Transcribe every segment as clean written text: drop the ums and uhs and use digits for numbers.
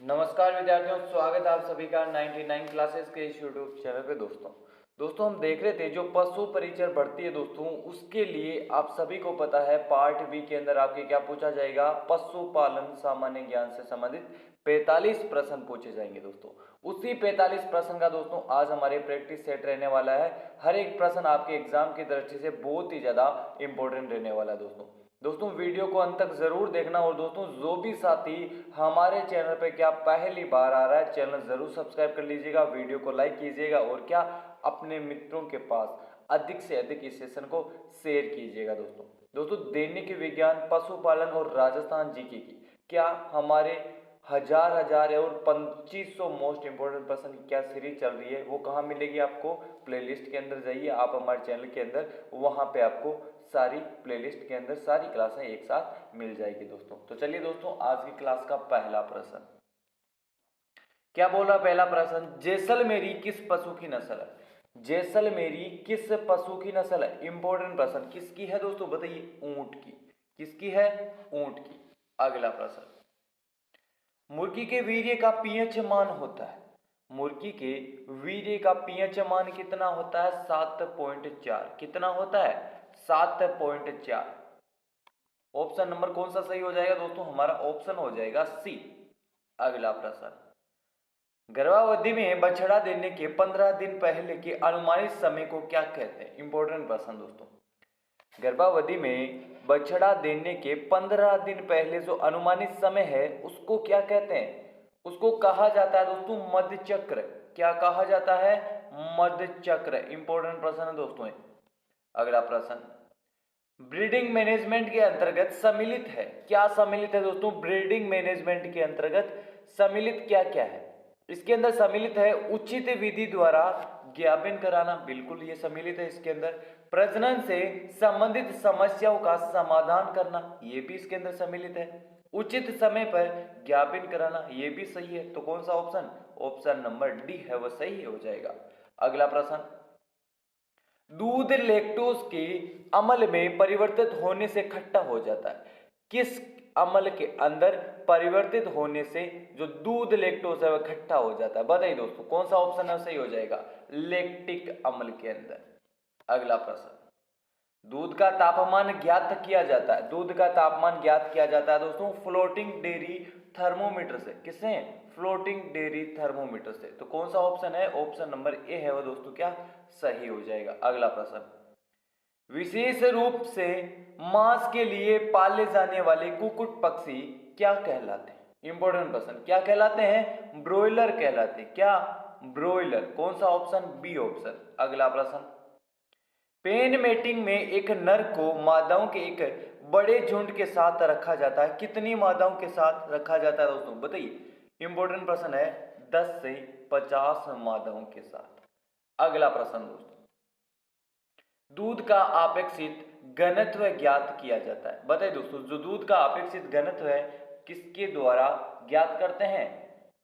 नमस्कार विद्यार्थियों, स्वागत है आप सभी का 99 क्लासेस के इस यूट्यूब चैनल पे। दोस्तों हम देख रहे थे जो पशु परिचर भर्ती है दोस्तों, उसके लिए आप सभी को पता है पार्ट बी के अंदर आपके क्या पूछा जाएगा, पशुपालन सामान्य ज्ञान से संबंधित 45 प्रश्न पूछे जाएंगे दोस्तों। उसी 45 प्रश्न का दोस्तों आज हमारे प्रैक्टिस सेट रहने वाला है। हर एक प्रश्न आपके एग्जाम की दृष्टि से बहुत ही ज्यादा इंपॉर्टेंट रहने वाला है दोस्तों वीडियो को अंत तक जरूर देखना। और दोस्तों जो भी साथी हमारे चैनल पे क्या पहली बार आ रहा है, चैनल जरूर सब्सक्राइब कर लीजिएगा, वीडियो को लाइक कीजिएगा और क्या अपने मित्रों के पास अधिक से अधिक इस सेशन को शेयर कीजिएगा दोस्तों दैनिक विज्ञान, पशुपालन और राजस्थान जीके की क्या हमारे हजार और 2500 मोस्ट इंपोर्टेंट प्रश्न की क्या सीरीज चल रही है, वो कहाँ मिलेगी आपको? प्लेलिस्ट के अंदर जाइए आप हमारे चैनल के अंदर, वहां पे आपको सारी प्लेलिस्ट के अंदर सारी क्लासें एक साथ मिल जाएगी दोस्तों। तो चलिए दोस्तों, आज की क्लास का पहला प्रश्न क्या बोल रहा? पहला प्रश्न, जैसलमेरी किस पशु की नस्ल है? जैसलमेरी किस पशु की नस्ल है? इंपॉर्टेंट प्रश्न। किसकी है दोस्तों? बताइए। ऊंट की। किसकी है? ऊंट की। अगला प्रश्न, मुर्गी के वीर्य का पीएच मान होता है। मुर्गी के वीर्य का पीएच मान कितना होता है? 7.4। कितना होता है? 7.4। ऑप्शन नंबर कौन सा सही हो जाएगा दोस्तों? हमारा ऑप्शन हो जाएगा सी। अगला प्रश्न, गर्भावधि में बछड़ा देने के 15 दिन पहले के अनुमानित समय को क्या कहते हैं? इंपॉर्टेंट प्रश्न दोस्तों। गर्भावधि में बछड़ा देने के 15 दिन पहले जो अनुमानित समय है उसको क्या कहते हैं? उसको कहा जाता है दोस्तों मध्य चक्र। क्या कहा जाता है? मध्य चक्र। इंपॉर्टेंट प्रश्न है दोस्तों। अगला प्रश्न, ब्रीडिंग मैनेजमेंट के अंतर्गत सम्मिलित है। क्या सम्मिलित है दोस्तों? ब्रीडिंग मैनेजमेंट के अंतर्गत सम्मिलित क्या क्या है? इसके अंदर सम्मिलित है उचित विधि द्वारा ज्ञापन कराना, बिल्कुल ये सम्मिलित है इसके अंदर। प्रजनन से संबंधित समस्याओं का समाधान करना, ये भी इसके अंदर सम्मिलित है। उचित समय पर ज्ञापन कराना, ये भी सही है। तो कौन सा ऑप्शन? ऑप्शन नंबर डी है वो सही हो जाएगा। अगला प्रश्न, दूध लैक्टोज के अम्ल में परिवर्तित होने से खट्टा हो जाता है। किस अम्ल के अंदर परिवर्तित होने से जो दूध लैक्टोज है वह खट्टा हो जाता है? बताइए दोस्तों कौन सा ऑप्शन है सही हो जाएगा? लैक्टिक अम्ल के अंदर। अगला प्रश्न, दूध का तापमान ज्ञात किया जाता है। दूध का तापमान ज्ञात किया जाता है दोस्तों फ्लोटिंग डेयरी थर्मोमीटर से। किससे? फ्लोटिंग डेयरी थर्मोमीटर से। तो कौन सा ऑप्शन है? ऑप्शन नंबर ए है वो दोस्तों क्या सही हो जाएगा। अगला प्रश्न, विशेष रूप से मांस के लिए पाले जाने वाले कुक्कुट पक्षी क्या कहलाते हैं? इंपॉर्टेंट प्रश्न। क्या कहलाते हैं? ब्रोइलर कहलाते हैं। क्या? ब्रोइलर। कौन सा ऑप्शन? B option. अगला प्रश्न, पेन मेटिंग में एक नर को मादाओं के एक बड़े झुंड के साथ रखा जाता है। कितनी मादाओं के साथ रखा जाता है दोस्तों? बताइए। इंपॉर्टेंट प्रश्न है। 10 से 50 मादाओं के साथ। अगला प्रश्न दोस्तों, दूध का अपेक्षित घनत्व ज्ञात किया जाता है। बताइए दोस्तों, जो दूध का अपेक्षित घनत्व है किसके द्वारा ज्ञात करते हैं?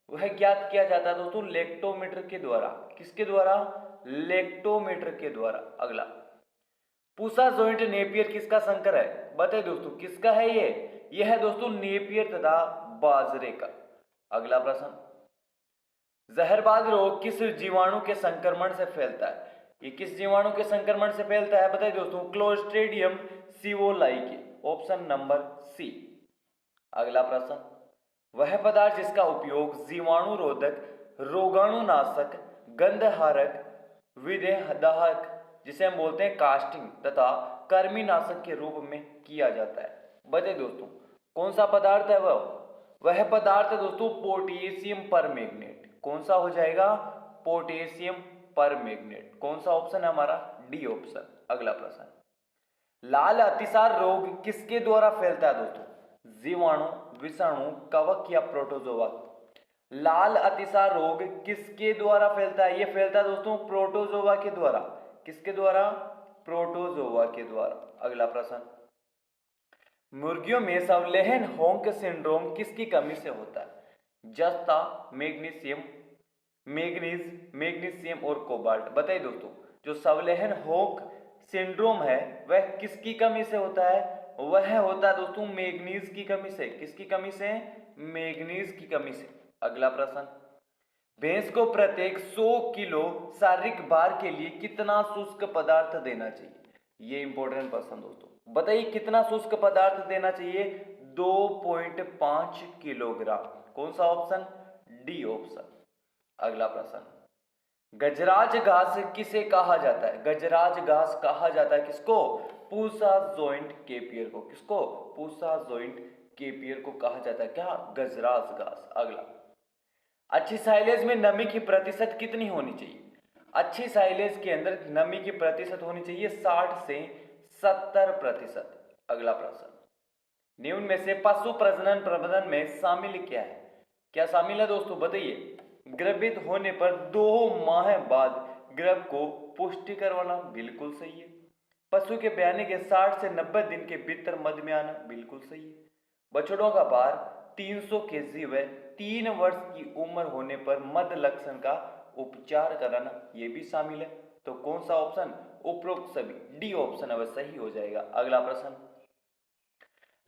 वह ज्ञात किया जाता है दोस्तों लेक्टोमीटर के द्वारा। किसके द्वारा? लेक्टोमीटर के द्वारा। अगला, पूसा जॉइंट नेपियर किसका संकर है? बताइए दोस्तों किसका है ये? यह है दोस्तों नेपियर तथा बाजरे का। अगला प्रश्न, जहरबाद रोग किस जीवाणु के संक्रमण से फैलता है? ये किस जीवाणु के संक्रमण से फैलता है? बताइए दोस्तों क्लोस्ट्रीडियम सीवोलाई के। Option number C. अगला प्रश्न, वह पदार्थ जिसका उपयोग जीवाणु रोधक, रोगाणुनाशक, गंधहारक, विदेहदाहक जिसे हम बोलते हैं कास्टिंग तथा कृमिनाशक के रूप में किया जाता है। बताइए दोस्तों कौन सा पदार्थ है वह पदार्थ है दोस्तों पोटेशियम परमैंगनेट। कौन सा हो जाएगा? Potassium permanganate. कौन सा ऑप्शन है हमारा? D option. अगला प्रश्न, लाल अतिसार रोग किसके द्वारा फैलता है दोस्तों? जीवाणु, विषाणु, कवक या प्रोटोजोआ? लाल अतिसार रोग किसके द्वारा फैलता है? यह फैलता है दोस्तों प्रोटोजोआ के द्वारा। किसके द्वारा? प्रोटोजोआ के द्वारा। अगला प्रश्न, मुर्गियों में संवलेहन होंक सिंड्रोम किसकी कमी से होता है? जस्ता, मैग्नीशियम, मैग्नीशियम और कोबाल्ट। बताइए दोस्तों जो संवलेहन होंक सिंड्रोम है वह किसकी कमी से होता है? वह होता है दोस्तों मैग्नीज की कमी से। किसकी कमी से? मैग्नीज की कमी से। अगला प्रश्न, भैंस को प्रत्येक 100 किलो शारीरिक भार के लिए कितना शुष्क पदार्थ देना चाहिए? ये इंपॉर्टेंट प्रश्न दोस्तों, बताइए कितना शुष्क पदार्थ देना चाहिए? 2.5 किलोग्राम। कौन सा ऑप्शन? D option. अगला प्रश्न, गजराज घास किसे कहा जाता है? गजराज घास कहा जाता है किसको? पूसा जॉइंट केपियर को। किसको? पूसा जॉइंट केपियर को कहा जाता है क्या? गजराज घास। अगला, अच्छी साइलेज में नमी की प्रतिशत कितनी होनी चाहिए? अच्छी साइलेज के अंदर नमी की प्रतिशत होनी चाहिए 60 से 70%। अगला प्रश्न, निम्न में से पशु प्रजनन प्रबंधन में शामिल क्या है? क्या शामिल है दोस्तों? बताइए। गर्भित होने पर 2 माह बाद गर्भ को पुष्टि करवाना, बिल्कुल सही है। पशु के ब्याने के 60 से 90 दिन के भीतर मध में आना, बिल्कुल सही है। बछड़ों का भार 300 केजी व 3 वर्ष की उम्र होने पर मध लक्षण का उपचार कराना, यह भी शामिल है। तो कौन सा ऑप्शन? उपरोक्त सभी, डी ऑप्शन अवश्य सही हो जाएगा। अगला प्रश्न,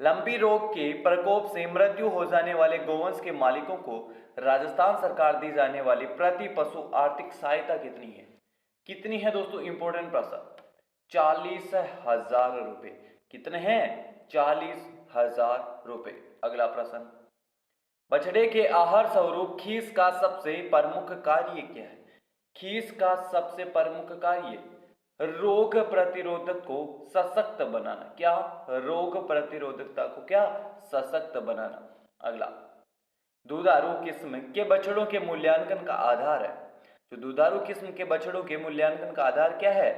लंपी रोग के प्रकोप से मृत्यु हो जाने वाले गौवंश के मालिकों को राजस्थान सरकार दी जाने वाली प्रति पशु आर्थिक सहायता कितनी है? कितनी है दोस्तों? इंपॉर्टेंट प्रश्न। 40,000 रुपए। कितने हैं? 40,000 रुपए। अगला प्रश्न, बछड़े के आहार स्वरूप खीस का सबसे प्रमुख कार्य क्या है? खीस का सबसे प्रमुख कार्य रोग प्रतिरोधक को सशक्त बनाना। क्या? रोग प्रतिरोधकता को क्या? सशक्त बनाना। अगला, दुधारू किस्म के बछड़ों के मूल्यांकन का आधार है। जो दुधारू किस्म के बछड़ों के मूल्यांकन का आधार क्या है?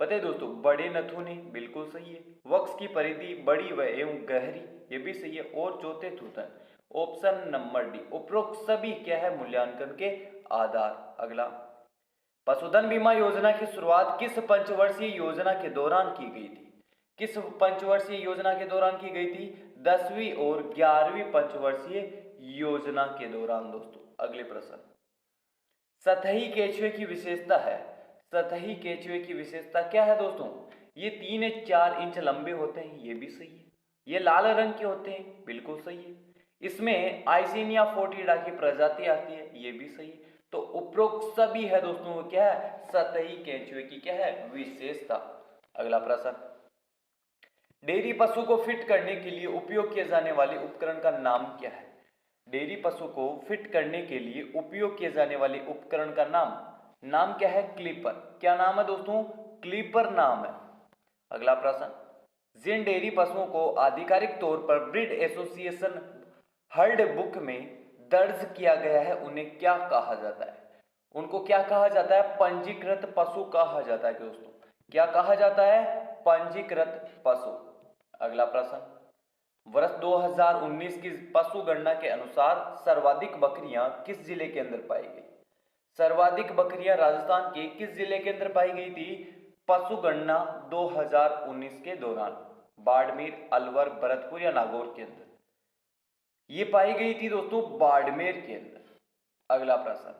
बताइए दोस्तों। बड़े नथुने, बिल्कुल सही है। वक्ष की परिधि बड़ी व एवं गहरी, ये भी सही है। और चौथे थूथन, ऑप्शन नंबर डी। उपरोक्त सभी क्या है? मूल्यांकन के आधार। अगला, पशुधन बीमा योजना की शुरुआत किस पंचवर्षीय योजना के दौरान की गई थी? किस पंचवर्षीय योजना के दौरान की गई थी? 10वीं और 11वीं पंचवर्षीय योजना के दौरान दोस्तों। अगले प्रश्न, सतही केंचुए की विशेषता है। सतही केंचुए की विशेषता क्या है दोस्तों? ये 3-4 इंच लंबे होते हैं, ये भी सही है। ये लाल रंग के होते हैं, बिल्कुल सही है। इसमें आइसिनिया फोर्टिडा की प्रजाति आती है, ये भी सही है। तो उपरोक्त सभी है दोस्तों, क्या है? सतही केंचुए की क्या है? विशेषता। अगला प्रश्न, डेयरी पशु को फिट करने के लिए उपयोग किए जाने वाले उपकरण का नाम क्या है? डेयरी पशु को फिट करने के लिए उपयोग किए जाने वाले उपकरण का नाम क्या है? क्लीपर। क्या नाम है दोस्तों? क्लीपर नाम है। अगला प्रश्न, जिन डेयरी पशुओं को आधिकारिक तौर पर ब्रीड एसोसिएशन हर्ड बुक में दर्ज किया गया है, उन्हें क्या कहा जाता है? उनको क्या कहा जाता है? पंजीकृत पशु कहा जाता है दोस्तों। क्या कहा जाता है? पंजीकृत पशु। अगला प्रश्न, वर्ष 2019 की पशु गणना के अनुसार सर्वाधिक बकरियां किस जिले के अंदर पाई गई? सर्वाधिक बकरियां राजस्थान के किस जिले के अंदर पाई गई थी? पशु गणना 2019 के दौरान बाड़मेर, अलवर, भरतपुर या नागौर के अंदर ये पाई गई थी दोस्तों, बाड़मेर के अंदर। अगला प्रश्न,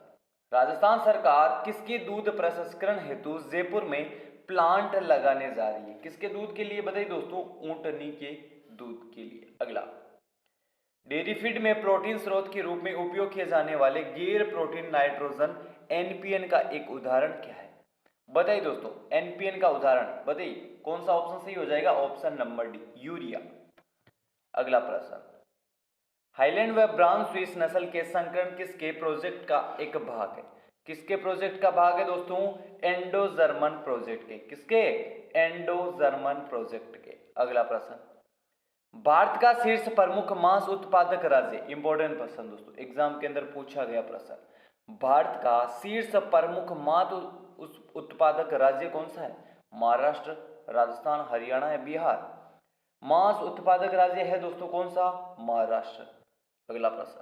राजस्थान सरकार किसके दूध प्रसंस्करण हेतु जयपुर में प्लांट लगाने जा रही है? किसके दूध के लिए? बताइए दोस्तों। ऊंटनी के दूध के लिए। अगला, डेयरी फीड में प्रोटीन स्रोत के रूप में उपयोग किए जाने वाले गैर प्रोटीन नाइट्रोजन एनपीएन का एक उदाहरण क्या है? बताइए दोस्तों। एनपीएन का उदाहरण बताइए। कौन सा ऑप्शन सही हो जाएगा? Option number D, urea. अगला प्रश्न, हाईलैंड व ब्राउन स्विस नस्ल के संकरण किसके प्रोजेक्ट का एक भाग है? किसके प्रोजेक्ट का भाग है दोस्तों? एंडो जर्मन प्रोजेक्ट के। किसके? एंडो जर्मन प्रोजेक्ट के। अगला प्रश्न, भारत का शीर्ष प्रमुख मांस उत्पादक राज्य। इंपॉर्टेंट प्रश्न दोस्तों, एग्जाम के अंदर पूछा गया प्रश्न। भारत का शीर्ष प्रमुख मांस उत्पादक राज्य कौन सा है? महाराष्ट्र, राजस्थान, हरियाणा या बिहार? मांस उत्पादक राज्य है दोस्तों कौन सा? महाराष्ट्र। अगला प्रश्न,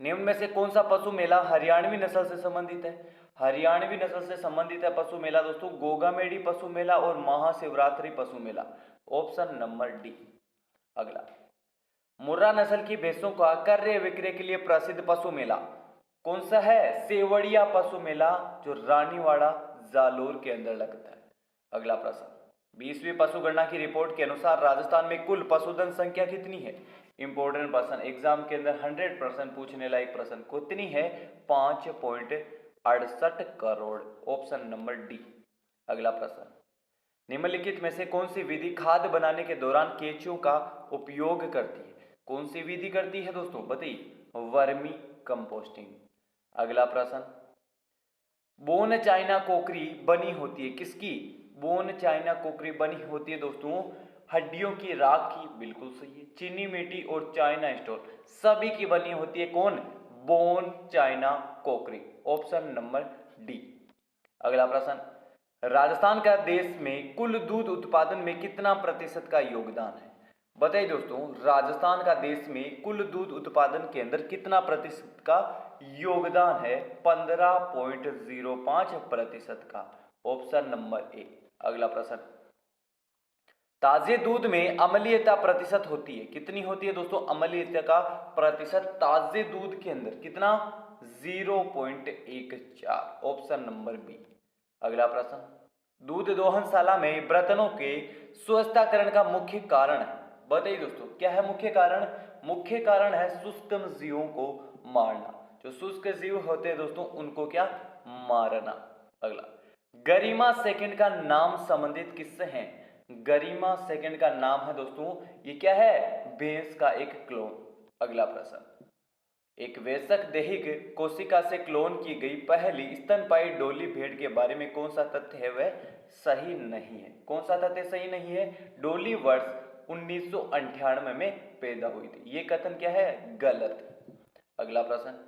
निम्न में से कौन सा पशु मेला हरियाणवी नस्ल से संबंधित है? हरियाणवी नस्ल से संबंधित है पशु मेला दोस्तों गोगामेडी पशु मेला और महाशिवरात्रि पशु मेला। Option number D. अगला, मुर्रा नस्ल की भैंसों का क्रय विक्रय के लिए प्रसिद्ध पशु मेला कौन सा है? सेवड़िया पशु मेला, जो रानीवाड़ा जालोर के अंदर लगता है। अगला प्रश्न, 20वीं पशु गणना की रिपोर्ट के अनुसार राजस्थान में कुल पशुधन संख्या कितनी है? इंपॉर्टेंट प्रश्न एग्जाम के अंदर 100% पूछने लायक प्रश्न कितनी है 5.68 करोड़। Option number D. अगला प्रश्न, निम्नलिखित में से कौन सी विधि खाद बनाने के दौरान केंचुओं का उपयोग करती है? कौन सी विधि करती है दोस्तों बताइए? Vermi composting. अगला प्रश्न, बोन चाइना कोकरी बनी होती है किसकी? बोन चाइना कोकरी बनी होती है दोस्तों हड्डियों की राख की। बिल्कुल सही है। चीनी मिट्टी और चाइना स्टोन सभी की बनी होती है कौन? बोन चाइना कोकरी। Option number D. अगला प्रश्न, राजस्थान का देश में कुल दूध उत्पादन में कितना प्रतिशत का योगदान है? बताइए दोस्तों, राजस्थान का देश में कुल दूध उत्पादन के अंदर कितना प्रतिशत का योगदान है? 15.05% का। Option number A. अगला प्रश्न, ताजे दूध में अम्लीयता प्रतिशत होती है कितनी होती है दोस्तों? अम्लीयता का प्रतिशत ताजे दूध के अंदर कितना? 0.14। Option number B. अगला प्रश्न, दूध दोहनशाला में बर्तनों के स्वच्छताकरण का मुख्य कारण है? बताइए दोस्तों, क्या है मुख्य कारण? मुख्य कारण है शुष्क जीवों को मारना। जो शुष्क जीव होते हैं दोस्तों उनको क्या? मारना। अगला, गरिमा सेकंड का नाम संबंधित किससे है? गरिमा सेकंड का नाम है दोस्तों, ये क्या है? भैंस का एक क्लोन। अगला प्रश्न, एक वयस्क दैहिक कोशिका से क्लोन की गई पहली स्तनपायी डोली भेड़ के बारे में कौन सा तथ्य है वह सही नहीं है? कौन सा तथ्य सही नहीं है? डोली वर्ष 1998 में पैदा हुई थी। ये कथन क्या है? गलत। अगला प्रश्न,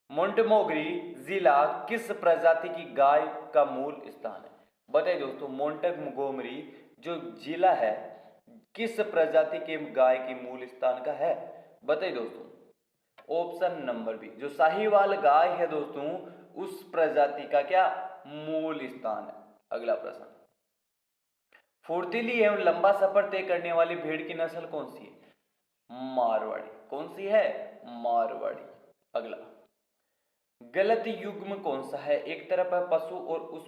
मोंटगोमरी जिला किस प्रजाति की गाय का मूल स्थान है? बताइए दोस्तों, मोंटगोमरी जो जिला है किस प्रजाति के गाय की मूल स्थान का है? बताइए दोस्तों। Option number B. जो साहिवाल गाय है दोस्तों उस प्रजाति का क्या मूल स्थान है? अगला प्रश्न, फुर्तीली एवं लंबा सफर तय करने वाली भेड़ की नस्ल कौन सी है? मारवाड़ी। कौन सी है? मारवाड़ी। अगला, गलत युग्म कौन सा है? एक तरफ है पशु और उस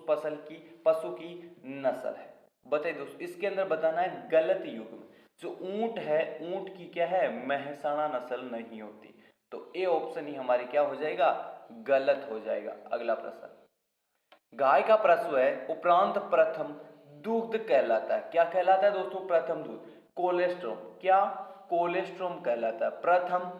पशु की नस्ल है। बताइए दोस्तों, इसके अंदर बताना है गलत युग्म। जो ऊंट है, ऊंट की क्या है? मेहसाणा नस्ल नहीं होती। तो ए ऑप्शन ही हमारी क्या हो जाएगा? गलत हो जाएगा। अगला प्रश्न, गाय का प्रसव है उपरांत प्रथम दूध कहलाता है। क्या कहलाता है दोस्तों? प्रथम दूध। कोलेस्ट्रॉम। क्या? कोलेस्ट्रॉम कहलाता है। प्रथम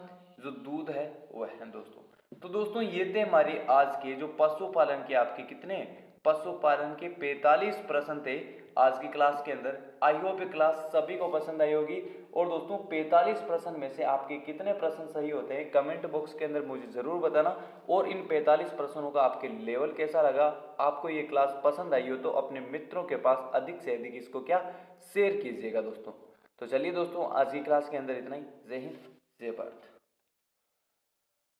जो दूध है वह है दोस्तों। तो दोस्तों ये थे हमारे आज के जो पशुपालन के आपके कितने पशुपालन के 45 प्रश्न थे आज की क्लास के अंदर। आई होप ये क्लास सभी को पसंद आई होगी। और दोस्तों 45 प्रश्न में से आपके कितने प्रश्न सही होते हैं कमेंट बॉक्स के अंदर मुझे जरूर बताना। और इन 45 प्रश्नों का आपके लेवल कैसा लगा, आपको ये क्लास पसंद आई हो तो अपने मित्रों के पास अधिक से अधिक इसको क्या शेयर कीजिएगा दोस्तों। तो चलिए दोस्तों आज की क्लास के अंदर इतना ही। जय हिंद, जय भारत।